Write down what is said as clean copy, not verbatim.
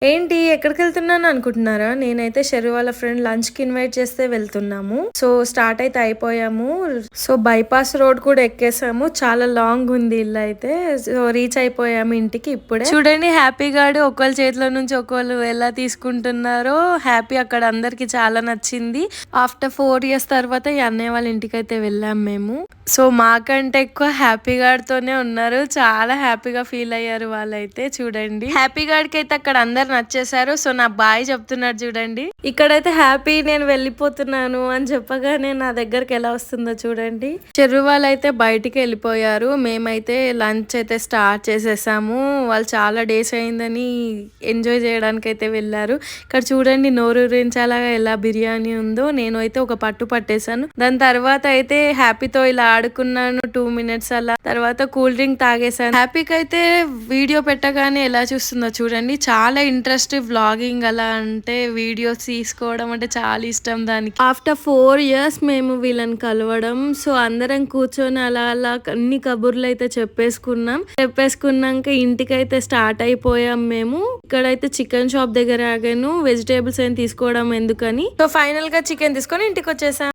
ఏంటి ఎక్కడికెళ్తున్నాను అనుకుంటున్నారా? నేనైతే షెర్రీ వాళ్ళ ఫ్రెండ్ లంచ్‌కి ఇన్వైట్ చేస్తే వెళ్తున్నాము. సో, స్టార్ట్ అయితే అయిపోయాము. సో, బైపాస్ రోడ్ కూడా ఎక్కేసాము. చాలా లాంగ్ ఉంది ఇల్లయితే. సో, రీచ్ అయిపోయాము ఇంటికి ఇప్పుడే. చూడండి హ్యాపీ గాడు ఒకళ్ళ చేతిలో నుంచి ఒకళ్ళు ఎలా తీసుకుంటున్నారో. హ్యాపీ అక్కడ అందరికి చాలా నచ్చింది. ఆఫ్టర్ 4 ఇయర్స్ తర్వాత ఈ అన్నయ్య వాళ్ళ ఇంటికైతే వెళ్ళాం మేము. సో, మాకంటే ఎక్కువ హ్యాపీ గాడితోనే ఉన్నారు. చాలా హ్యాపీగా ఫీల్ అయ్యారు వాళ్ళైతే చూడండి. హ్యాపీ గాడికి అయితే అక్కడ అందరు నచ్చేసారు. సో నా బాయ్ చెప్తున్నాడు చూడండి. ఇక్కడైతే హ్యాపీ నేను వెళ్ళిపోతున్నాను అని చెప్పగానే నా దగ్గరికి ఎలా వస్తుందో చూడండి. చెర్రు వాళ్ళు అయితే బయటికి వెళ్ళిపోయారు. మేమైతే లంచ్ అయితే స్టార్ట్ చేసేసాము. వాళ్ళు చాలా డేస్ అయిందని ఎంజాయ్ చేయడానికి అయితే వెళ్ళారు. ఇక్కడ చూడండి నోరూరించేలాగా ఎలా బిర్యానీ ఉందో. నేను అయితే ఒక పట్టు పట్టేశాను. దాని తర్వాత అయితే హ్యాపీతో ఇలా ఆడుకున్నాను 2 మినిట్స్ అలా. తర్వాత కూల్ డ్రింక్ తాగేశాను. హ్యాపీకి అయితే వీడియో పెట్టగానే ఎలా చూస్తుందో చూడండి. చాలా ఇంట్రెస్ట్ వ్లాగింగ్ అలా అంటే వీడియోస్ తీసుకోవడం అంటే చాలా ఇష్టం దానికి. ఆఫ్టర్ 4 ఇయర్స్ మేము వీళ్ళని కలవడం. సో అందరం కూర్చొని అలా అలా అన్ని కబుర్లు అయితే చెప్పేసుకున్నాక ఇంటికైతే స్టార్ట్ అయిపోయాం మేము. ఇక్కడైతే చికెన్ షాప్ దగ్గర ఆగాను. వెజిటేబుల్స్ ఏం తీసుకోవడం ఎందుకని. సో ఫైనల్ గా చికెన్ తీసుకొని ఇంటికి వచ్చేసాం.